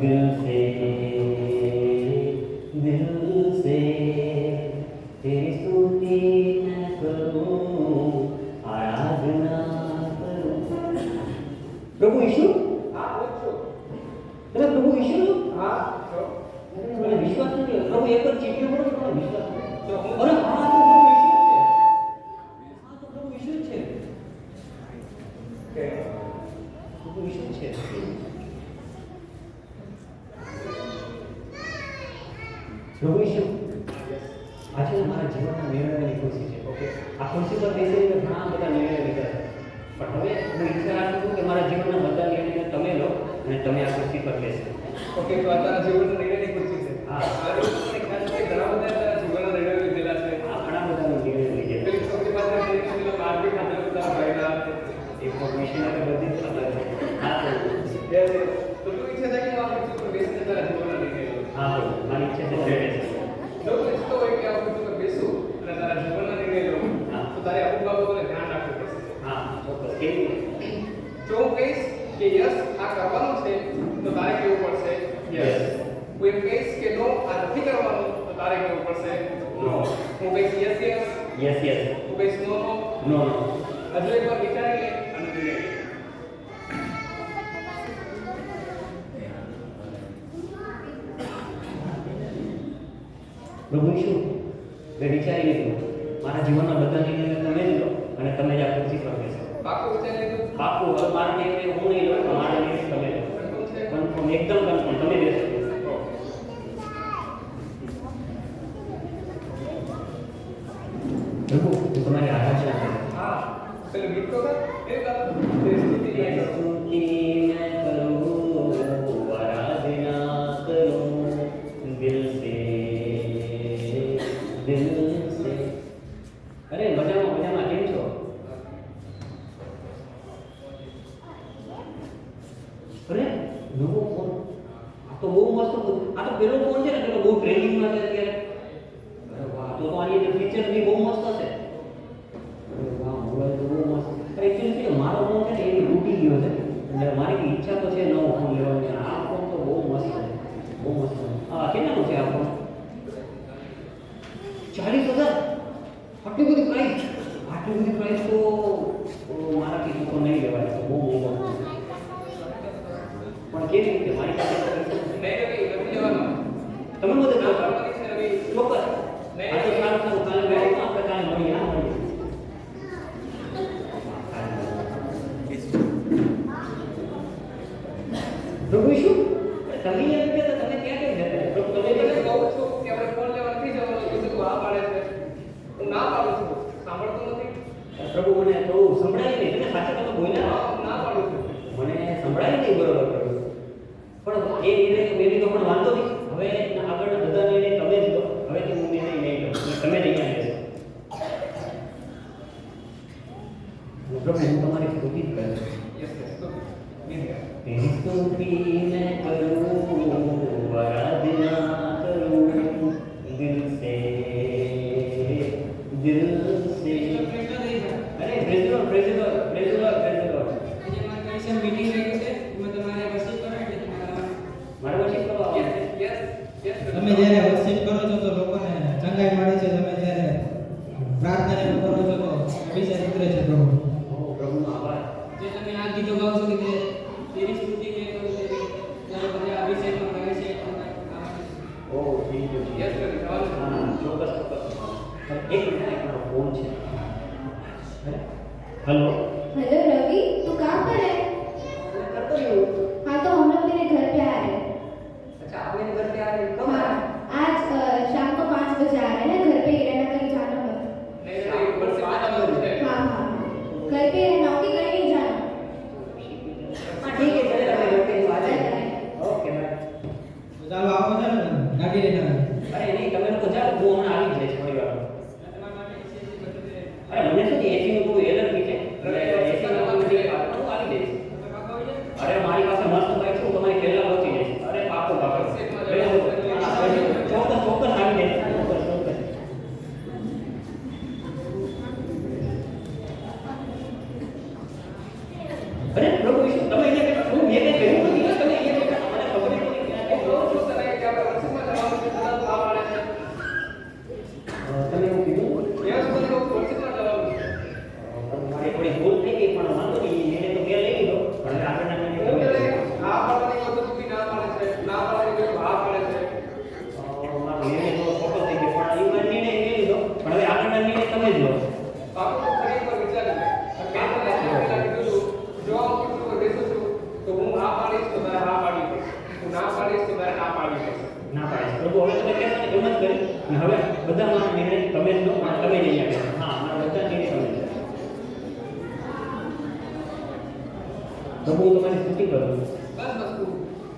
दिल से तेरी स्तुति मैं करूं, आराधना करूं। प्रभु यीशु, अरे प्रभु यीशु, મને વિશ્વાસ નથી. પ્રભુ એક જ ચીઠી બોલો તો મને વિશ્વાસ નથી. અરે હા તો પ્રભુ ઈશ્વર છે. પ્રભુ ઈશ્વર છે. પ્રભુ ઈશ્વર આજે મારા જીવનના નિર્ણયની ખુશી છે. ઓકે, આ ખુશી પર બેસીને ઘણા બધા નિર્ણય લીધા છે, પણ હવે હું ઈચ્છા રાખું છું કે મારા જીવનના બધા નિર્ણય તમે લો અને તમે આ ખુશી પર બેસો. ઓકે, તો આ તારા જીવનના નિર્ણયની ખુશી છે. હા, મને ખ્યાલ છે કે ઘણા બધા તારા જીવનના નિર્ણયો લીધેલા છે. આ ઘણા બધા નિર્ણય લીધેલા. પેલી છોકરી પાસે પેલો માર્કેટ ખાતે તારા ભાઈના એક વિષયના બધી જ ખબર છે. હા તો તું ઈચ્છા છે કે આ ખુશી પર બેસીને તારા જીવનના નિર્ણય લો? હા મારી ઈચ્છા છે કે જો તું ઈચ્છતો હોય કે આ ખુશી પર બેસું અને તારા જીવનના નિર્ણય લો, તો તારે અમુક બાબતોને ધ્યાન રાખવું પડશે. હા ચોક્કસ. કેવી જો હું કહીશ કે યસ આ કરવાનું છે તો તારે કેવું પડશે યસ. હું એમ કહીશ કે નો આ નથી કરવાનું તો તારે કેવું પડશે નો. હું કહીશ યસ યસ, યસ યસ, હું કહીશ નો નો, નો નો. હજુ એકવાર વિચારી લે અને નિર્ણય લે. પ્રભુ શું મેં વિચારી લીધું. મારા જીવનના બધા નિર્ણયો તમે જ લો અને તમે જ આ ખુશી પર બેસો. પાકું વિચારી લીધું? પાકું. હવે મારા નિર્ણય હું નહીં લઉં, મારા નિર્ણય તમે લો. કન્ફર્મ, એકદમ કન્ફર્મ. તમે બેસો. પ્રભુ હું તમારી આરાધના કરું. હા, પેલું ગીત તો કર. એ ગાતું તેરી સ્તુતિ મેં કરું. स्तुति मैं करूं, आराधना करूं दिल से. अरे मजाમાં મજામાં કેમ છો? અરે નવો ફોન. આ તો બહુ મસ્ત. આ તો પેલો ફોન છે ને, પેલો બહુ ટ્રેન્ડિંગમાં છે અત્યારે. અરે વાહ, તો આની અંદર ફીચર બી બહુ મસ્ત હશે. અરે વાહ, મોબાઈલ તો બહુ મસ્ત. એકચ્યુઅલી મારો ફોન છે ને એ તૂટી ગયો છે, એટલે મારી ઈચ્છા તો છે નવો ફોન લેવાની. આ ફોન તો બહુ મસ્ત છે, બહુ મસ્ત. હા, કેટલાનો છે આ ફોન? 40,000. આટલી બધી પ્રાઇસ? આટલી બધી પ્રાઇસ તો મારાથી તો નહીં લેવાય. તો બહુ મોંઘો ફોન. પણ કેવી રીતે મારી પાસે તો પૈસા નથી. નહીં રવિ, નથી લેવાનું. તમે બધે ના કરવાની છે રવિ. ચોક્કસ. નહીં, આ તો સારું સારું. કાલે મળીએ. આપણે કાલે મળીએ. હા મળીએ. પ્રભુ શું તમે એમ કહેતા તમે ક્યાં કેમ જતા? પ્રભુ તમે હું તને કહું છું કે આપણે ફોન લેવા નથી જવાનું, તો તું આ પાડે છે. હું ના પાડું છું. સાંભળતો નથી? પ્રભુ મને થોડું સંભળાય નહીં. તમે સાચા તમે બોલ્યા. હા, હું ના પાડું છું. મને સંભળાય નહીં બરોબર પ્રભુ. પણ એ નિર્ણય મેરી તો પણ વાંધો નહીં. હવે આગળ બધા નિર્ણય તમે જ લો. હવે તો હું નિર્ણય નહીં લઉં. તમે નહીં લેશો. પ્રભુ હું તમારી સ્તુતિ જ કરું. યસ યસ, તો ગીત ગા. तेरी स्तुति मैं करूं, आराधना करूं दिल से. अरे praise the Lord, praise the Lord, praise the Lord, praise the Lord. આજે મારી કઈ મીટિંગ રહી છે, એમાં તમારે વર્શિપ કરો એટલે તમારા મારે વર્શિપ કરવા યસ આવવાનું. Yes yes. તમે જ્યારે વર્શિપ કરો છો તો લોકોને ચંગાઈ મળે છે. તમે જ્યારે પ્રાર્થના ને કરો છો તો અભિષેક ઉતરે છે પ્રભુ. ઓ પ્રભુનો આભાર. જે તમે આ ગીતો ગાઓ છો કે તેરી સ્તુતિ મેં કરું તેરી, ત્યારે બધા અભિષેકમાં ગાય છે. ઓ થેન્ક યુ. યસ રવિ, જવાનું છે. હા ચોક્કસ ચોક્કસ. એક મિનિટ, એક મારો ફોન છે. हेलो. हेलो रवि, तू कहाँ पर है? मैं कर तो रही हूँ. हाँ तो हम लोग तेरे घर पे आ रहे हैं. अच्छा आप मेरे घर पे आ रहे हैं? कब आ हाँ, रहे हैं? आज शाम को 5 बजे आ रहे हैं. घर पे ही रहना, कहीं जाना मत. નહીં રવિ, વર્ષે પાછા જવાનું છે. हाँ हाँ, घर पे ही रहना, ओके, कहीं नहीं जाना. हाँ ठीक है चलेगा. मैं घर पे आ बाय जाएगा. बाय. Okay bye. તો ચાલો આવો છે ને ગાડી લઈને આવે. અરે નહીં તમે લોકો જાઓ. હું હમણાં આવી જ જઈશ થોડી વારમાં. તમારા માટે એસી બધું છે. અરે મને શું છે એસી નું થોડું એલર્જી છે. એટલે એસી નું હું આવી જઈશ. તમે પાકો આવી જાય? અરે મારી પાસે મસ્ત બાઈક છે. હું તમારી પહેલા પહોંચી જઈશ. અરે પાકો પાકો. ચોક્કસ ચોક્કસ આવી જઈશ. ચોક્કસ ચોક્કસ. અરે પ્રભુ વિષ્ણુ તમે અહીંયા બેઠા. હું મેં કંઈ કહ્યું નથી. તમે અહીંયા બેઠા. મને ખબર જ નથી. અને હવે બધા મારા નિર્ણય તમે જ લો, તમે જ અહીંયા બેસો. હા, મારા બધા નિર્ણય તમે જ લો. પ્રભુ હું તમારી સ્તુતિ કરું. બસ તું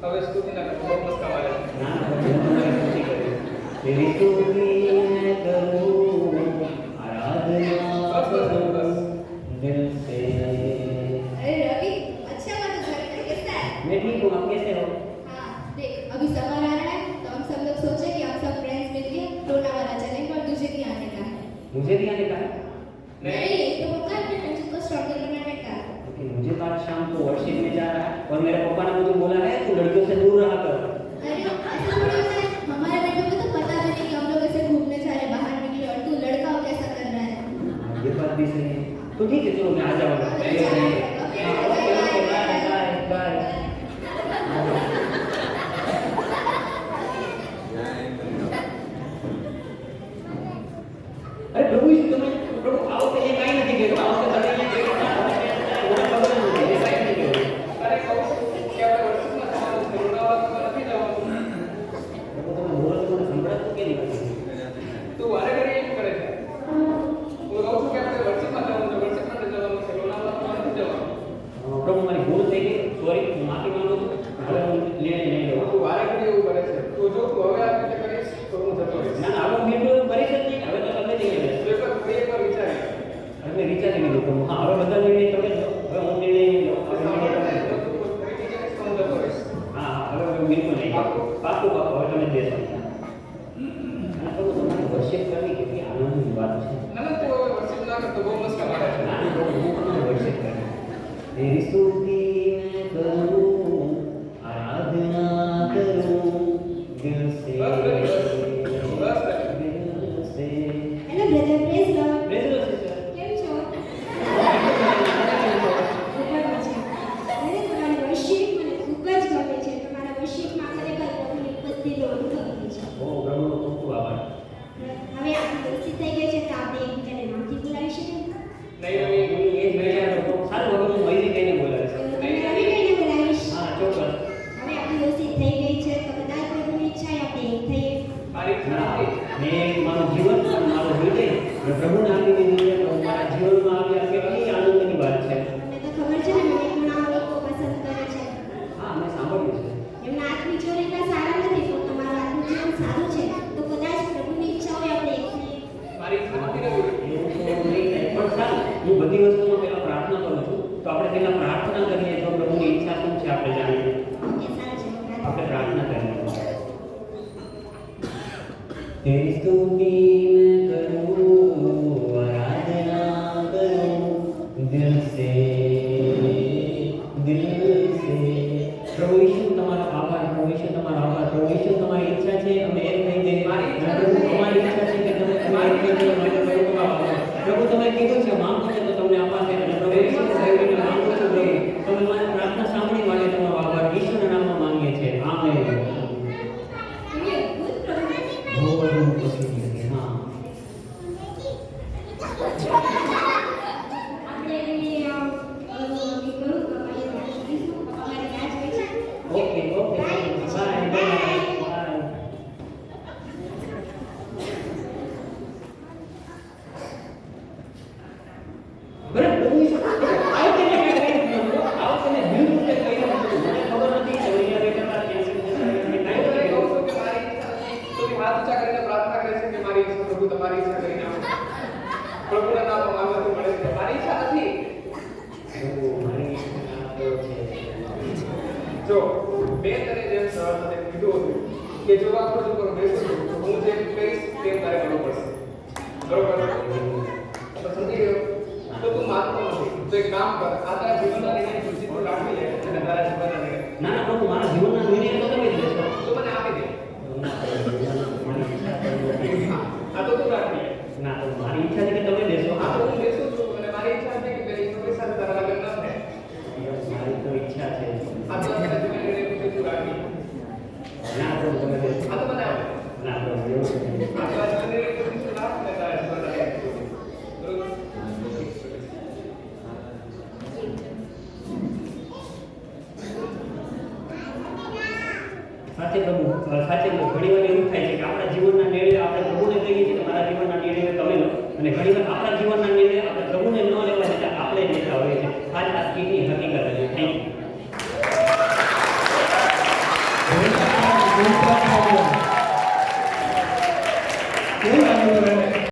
હવે સ્તુતિ ના કર, બહુ મસ્ત કમાલે છે. ના ના, પ્રભુ હું તમારી સ્તુતિ કરું. તેરી સ્તુતિ मैं करूं, आराधना करूं दिल से. अरे रवि, अच्छा हुआ तो घर पे कैसा है? मैं ठीक हूँ, आप कैसे हो? हाँ, देख अभी समर आ रहा है तो हम सब लोग सोचे कि हम सब फ्रेंड्स मिलके लोनावाला चलेंगे और तुझे भी आने का है। मुझे भी आने का है. नहीं, तो होगा अपने फ्रेंड्स को स्ट्रगल बनाने का। लेकिन मुझे तो आज शाम को वर्शिप में जा रहा है और मेरे पापा ने मुझे बोला है तू लड़कियों से दूर रहा कर. अरे ऐसा थोड़ी होता है, हमारे बेटों को तो पता भी नहीं कि हम लोग ऐसे घूमने जा रहे हैं, बाहर निकले और तू लड़का हो कैसा कर रहा है। हाँ, ये बात भी सही है. तो ठीक है, चलो मैं आ जाऊंगा. Bye bye. अरे प्रभु यीशु तुम्हें प्रभु आओ तो ये काई नहीं करो. आओ तो તમે અહીંયા બેઠા છો. મને ખબર નથી એ કાઈ નહીં કरो. તારે કહું છું કે આપણે વર્ષમાં જવાનું છે, લોનાવાલામાં નથી જવાનું. પ્રભુ તમે બોલો તો મને સંભળાતું કેમ નથી? તું વારે ઘડી એમ કરે છે. હું કહું છું કે આપણે વર્ષમાં જવાનું છે, વર્ષમાં નથી જવાનું છે, લોનાવાલામાં નથી જવાનું. પ્રભુ મારી ભૂલ થઈ ગઈ. સોરી, હું માફી માંગુ છું. હવે હું નિર્ણય નહીં લઉં. તું વારે ઘડી એવું કરે છે. તું જો તું હવે આ રીતે કરીશ તો હું જતો રહીશ. ના ના, હવે હું બિલકુલ કરી જ નહીં. હવે તો તમે નહીં લેશો. તો એકવાર વિચારી હવે મેં વિચારી લીધું પ્રભુ. હા, હવે બધા નિર્ણય તમે જ લો. હવે હું નિર્ણય નહીં લઉં. હવે નિર્ણય તમે જ લો. હું જતો રહીશ. હા હા, હવે હું બિલકુલ નહીં. પાક્કું પાક્કું હવે તમે જ દેશો. અને પ્રભુ તમારી વર્શિપ કરવી કેટલી આનંદની વાત છે. ના ના તું હવે વર્ષિપ ના કરતો, બહુ મસ્ત કમાડે છે. ના ના, પ્રભુ હું તમારી વર્શિપ કરું. तेरी स्तुति मैं करूं, आराधना करूं दिल से. બસ કરી, બસ બસ કરી. दिल से. Hello brother, praise lord. Praise lord sister. કેમ છો? ખૂબ જ મજા. અરે તમારી વર્શિપ મને ખૂબ જ ગમે છે. તમારા વર્શિપમાં ખરેખર પ્રભુની ઉપસ્થિતિનો અનુભવ થાય છે. ઓ પ્રભુનો ખૂબ ખૂબ આભાર. હવે આપણી દોસ્તી થઈ ગઈ છે તો આપણે એકબીજાને નામથી બોલાવી શકીએ. નહીં હું એ જ વિચારતો હતો. સારું, હવે હું મયુરી કહીને બોલાવીશ. તમે રવિ કહીને બોલાવીશ. હા, ચોક્કસ. હવે આપણી દોસ્તી થઈ ગઈ છે તો કદાચ પ્રભુની ઈચ્છા આપણે એક થઈએ. મારી ઈચ્છા નથી. મેં મારું જીવન અને મારો હૃદય મેં પ્રભુને આપી દીધું છે. તો મારા જીવનમાં આવી આ કેટલી આનંદની વાત છે. તમને તો ખબર છે ને મને ઘણા લોકો પસંદ કરે છે. હા, મેં સાંભળ્યું છે. એમના આત્મિક જીવન એટલા સારા નથી પણ તમારું આત્મિક જીવન સારું છે તો કદાચ પ્રભુની ઈચ્છા હોય આપણે એક થઈએ. મારી ઈચ્છા નથી રવિ. એવું તો નહીં થાય. પણ સારું, હું બધી વસ્તુમાં પહેલા પ્રાર્થના કરું છું. તો આપણે પહેલા પ્રાર્થના કરીએ. જો પ્રભુની ઈચ્છા શું છે આપણે જાણીએ. એ સારું છે. આપણે પ્રાર્થના કરીએ. तेरी स्तुति मैं करूं, आराधना करूं दिल से. प्रभु यीशु તમારો આભાર. પ્રભુ यीशु તમારો આભાર. પ્રભુ यीशु તમારી ઈચ્છા છે અમે એક થઈ જઈએ. મારી ઈચ્છા પ્રભુ નથી. તમારી ઈચ્છા છે કે તમે એક થઈ જઈએ. માટે પ્રભુ તમારો આભાર. પ્રભુ તમે કીધું છે માંગો છો તો તમને અપાશે. અને પ્રભુ यीशु સાહેબને માંગો છો પ્રભુ તમે મારી પ્રાર્થના સાંભળી માટે તમારો આભાર. ઈશ્વરના નામમાં માંગીએ છીએ. આમેન. તમે અદ્ભુત પ્રભુ. બહુ બધું પસંદ છે. હા. આપણે એની કરું તો અમારી વાત કરીશું. અમારી રાહ જોઈ છે. Okay okay. Bye bye. બરાબર, પ્રભુ ઈસુ આવો તમે બિલકુલ કહી નથી. મને ખબર નથી કે અહીંયા બેઠા કેન્સલ હું તને કહું છું કે મારી ઈચ્છા નથી. તો તું હાથ ઊંચા કરીને પ્રાર્થના કરે છે કે મારી ઈચ્છા પ્રભુ તમારી ઈચ્છા કરીને આપો. પ્રભુના નામમાં માંગવાથી મળે છે. મારી ઈચ્છા નથી. મારી ઈચ્છા તો છે. જો મેં તને જેમ સવાલ સાથે કીધું હતું કે જો આ બધું પર બેસો છું તો હું જેમ કહીશ તેમ તારે કરવું પડશે. બરોબર? તો સમજી ગયો? તો તું માનતો નથી. તો એક કામ કર, આ તારા જીવનના નિર્ણય તું રાખી લે અને તારા જીવનના નિર્ણય ના ના પ્રભુ, મારા જીવનના નિર્ણય તો તમે જ લેશો. તો મને આપી દે. મારી ઈચ્છા તો નથી. આ તો તું રાખી લે. ના તો મારી ઈચ્છા છે કે તમે લેશો. આ તો હું બેસું છું અને મારી ઈચ્છા છે કે પેલી છોકરી સાથે તારા લગ્ન ન થાય. મારી તો ઈચ્છા છે. આ તો તારા જીવનના નિર્ણય તું રાખી લે. ના પ્રભુ તમે લેશો. આ તો મને આપે. ના પ્રભુ એવું નથી. આ તારા જીવનના નિર્ણય તું રાખ ને તારા જીવનના નિર્ણય. બરોબર? સાચે સાચે ઘણીવાર એવું થાય છે કે આપણા જીવનના નિર્ણય આપણે પ્રભુને કહીએ છીએ કે મારા જીવનના નિર્ણય તમે લો, અને ઘણીવાર આપણા જીવનના નિર્ણય